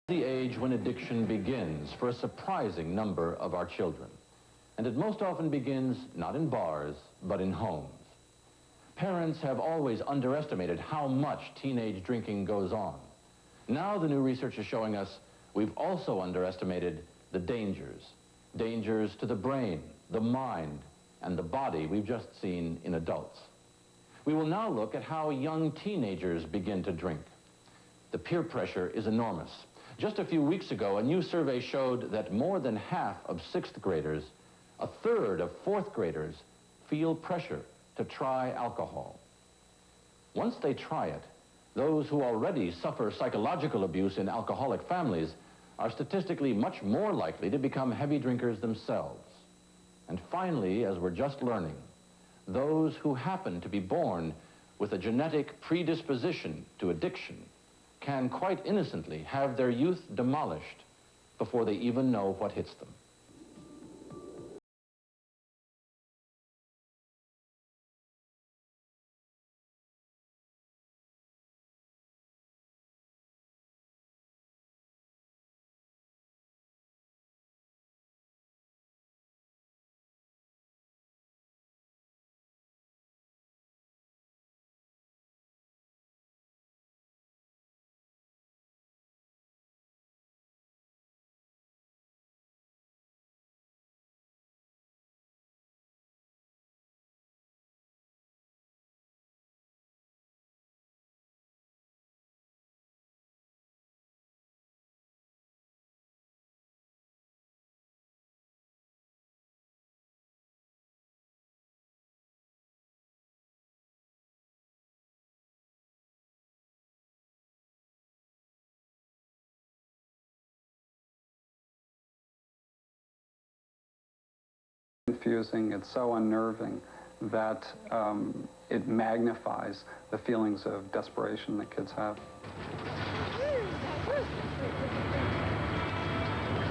The age when addiction begins for a surprising number of our children. And it most often begins not in bars, but in homes. Parents have always underestimated how much teenage drinking goes on. Now the new research is showing us we've also underestimated the dangers. Dangers to the brain, the mind, and the body we've just seen in adults. We will now look at how young teenagers begin to drink. The peer pressure is enormous. Just a few weeks ago, a new survey showed that more than half of sixth graders, a third of fourth graders, feel pressure to try alcohol. Once they try it, those who already suffer psychological abuse in alcoholic families are statistically much more likely to become heavy drinkers themselves. And finally, as we're just learning, those who happen to be born with a genetic predisposition to addiction can quite innocently have their youth demolished before they even know what hits them. Confusing, it's so unnerving that it magnifies the feelings of desperation that kids have.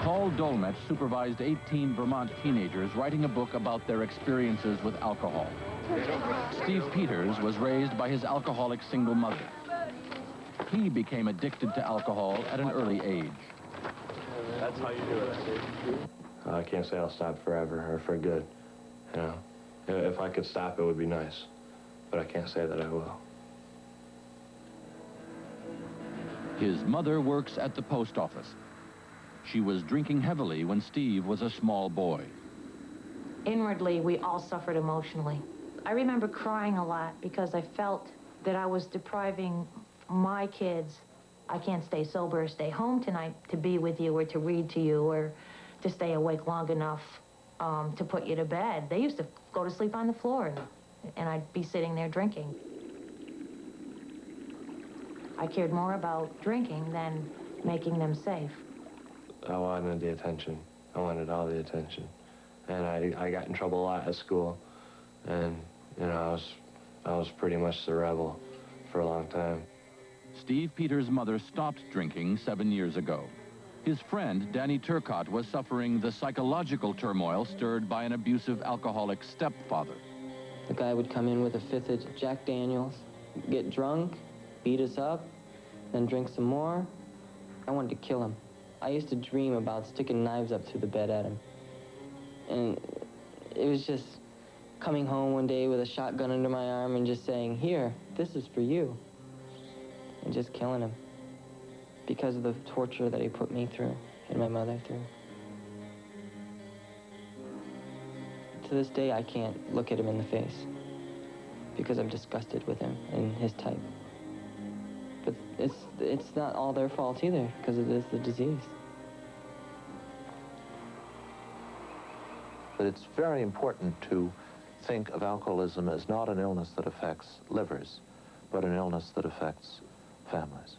Paul Dolmetsch supervised 18 Vermont teenagers writing a book about their experiences with alcohol. Steve Peters was raised by his alcoholic single mother. He became addicted to alcohol at an early age. That's how you do it, Steve. I can't say I'll stop forever or for good, you know. If I could stop, it would be nice, but I can't say that I will. His mother works at the post office. She was drinking heavily when Steve was a small boy. Inwardly, we all suffered emotionally. I remember crying a lot because I felt that I was depriving my kids. I can't stay sober or stay home tonight to be with you or to read to you or to stay awake long enough to put you to bed. They used to go to sleep on the floor, and I'd be sitting there drinking. I cared more about drinking than making them safe. I wanted the attention. I wanted all the attention. And I got in trouble a lot at school. And, you know, I was pretty much the rebel for a long time. Steve Peters' mother stopped drinking 7 years ago. His friend, Danny Turcott, was suffering the psychological turmoil stirred by an abusive alcoholic stepfather. The guy would come in with a fifth of Jack Daniels, get drunk, beat us up, then drink some more. I wanted to kill him. I used to dream about sticking knives up through the bed at him. And it was just coming home one day with a shotgun under my arm and just saying, "Here, this is for you," and just killing him because of the torture that he put me through and my mother through. To this day, I can't look at him in the face because I'm disgusted with him and his type. But it's not all their fault either, because it is the disease. But it's very important to think of alcoholism as not an illness that affects livers, but an illness that affects families.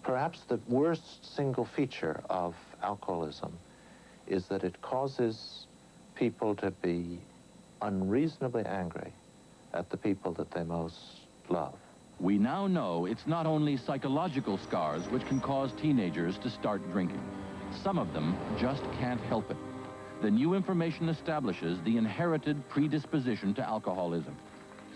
Perhaps the worst single feature of alcoholism is that it causes people to be unreasonably angry at the people that they most love. We now know it's not only psychological scars which can cause teenagers to start drinking. Some of them just can't help it. The new information establishes the inherited predisposition to alcoholism.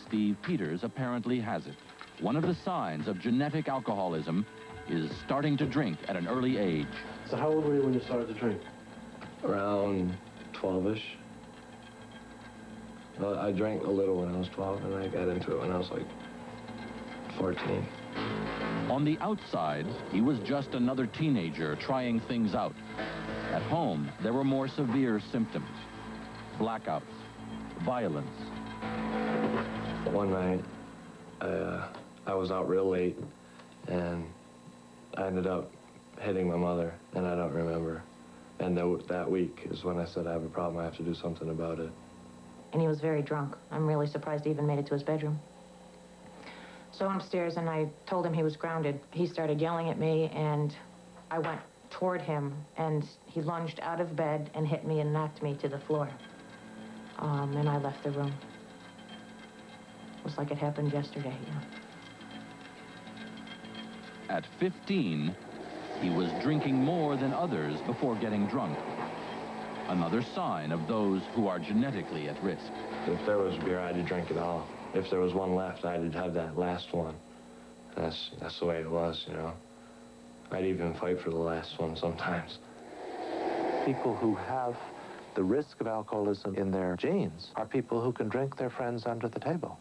Steve Peters apparently has it. one of the signs of genetic alcoholism is starting to drink at an early age. So how old were you when you started to drink? Around 12-ish. Well, I drank a little when I was 12, and I got into it when I was like 14. On the outside, he was just another teenager trying things out. At home, there were more severe symptoms. Blackouts, violence. One night, I was out real late, and I ended up hitting my mother, and I don't remember. And that week is when I said, I have a problem, I have to do something about it. And he was very drunk. I'm really surprised he even made it to his bedroom. So I'm upstairs, and I told him he was grounded. He started yelling at me, and I went toward him, and he lunged out of bed and hit me and knocked me to the floor. And I left the room. It was like it happened yesterday, you know. At 15, he was drinking more than others before getting drunk. Another sign of those who are genetically at risk. If there was beer, I'd drink it all. If there was one left, I'd have that last one. That's the way it was, you know. I'd even fight for the last one sometimes. People who have the risk of alcoholism in their genes are people who can drink their friends under the table.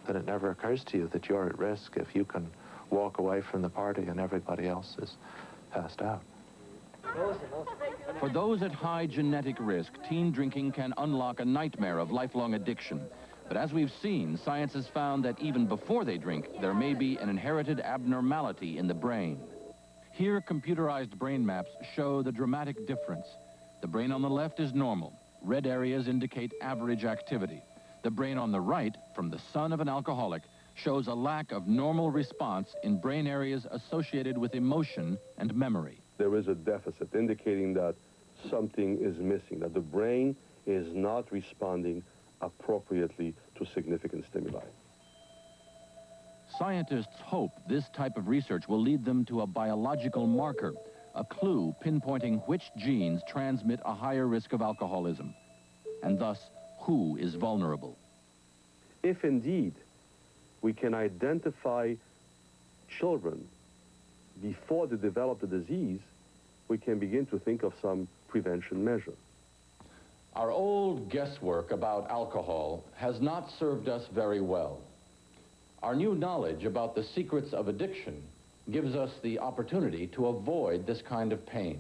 That it never occurs to you that you're at risk if you can walk away from the party and everybody else is passed out. For those at high genetic risk, teen drinking can unlock a nightmare of lifelong addiction. But as we've seen, science has found that even before they drink, there may be an inherited abnormality in the brain. Here, computerized brain maps show the dramatic difference. The brain on the left is normal. Red areas indicate average activity. The brain on the right, from the son of an alcoholic, shows a lack of normal response in brain areas associated with emotion and memory. There is a deficit indicating that something is missing, that the brain is not responding appropriately to significant stimuli. Scientists hope this type of research will lead them to a biological marker, a clue pinpointing which genes transmit a higher risk of alcoholism, and thus who is vulnerable. If indeed we can identify children before they develop the disease, we can begin to think of some prevention measure. Our old guesswork about alcohol has not served us very well. Our new knowledge about the secrets of addiction gives us the opportunity to avoid this kind of pain.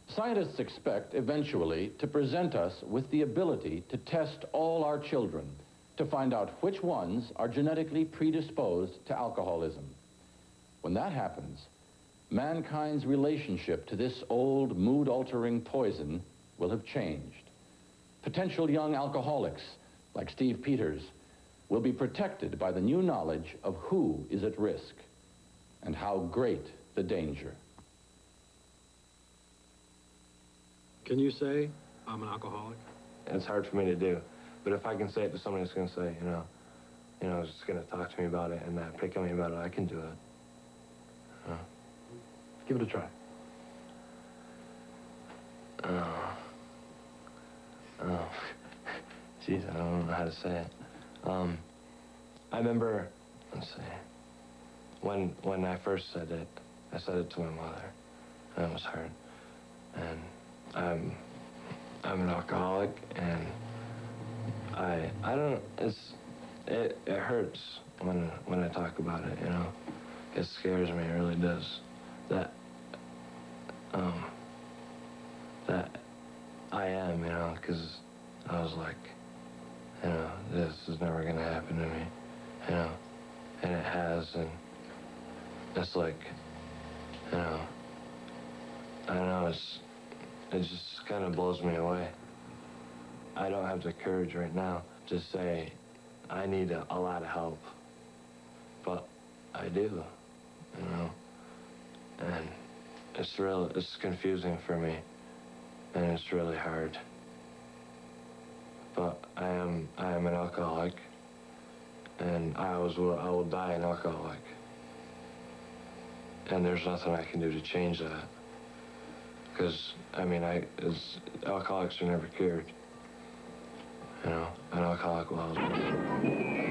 Scientists expect eventually to present us with the ability to test all our children to find out which ones are genetically predisposed to alcoholism. When that happens, mankind's relationship to this old mood-altering poison will have changed. Potential young alcoholics, like Steve Peters, will be protected by the new knowledge of who is at risk and how great the danger. Can you say, I'm an alcoholic? It's hard for me to do, but if I can say it to somebody that's going to say, you know, is going to talk to me about it and not pick on me about it, I can do it. Give it a try. Geez, I don't know how to say it. I remember, let's see, when I first said it, I said it to my mother, and it was hard. And I'm an alcoholic, and I don't, it hurts when I talk about it, you know. It scares me, it really does. That I am, you know, because I was like, you know, this is never gonna happen to me, you know, and it has, and it's like, you know, I don't know, it just kind of blows me away. I don't have the courage right now to say I need a lot of help, but I do, you know, and it's confusing for me, and it's really hard. But I am an alcoholic, and I will die an alcoholic. And there's nothing I can do to change that. Because, I mean, alcoholics are never cured. You know, an alcoholic will always be.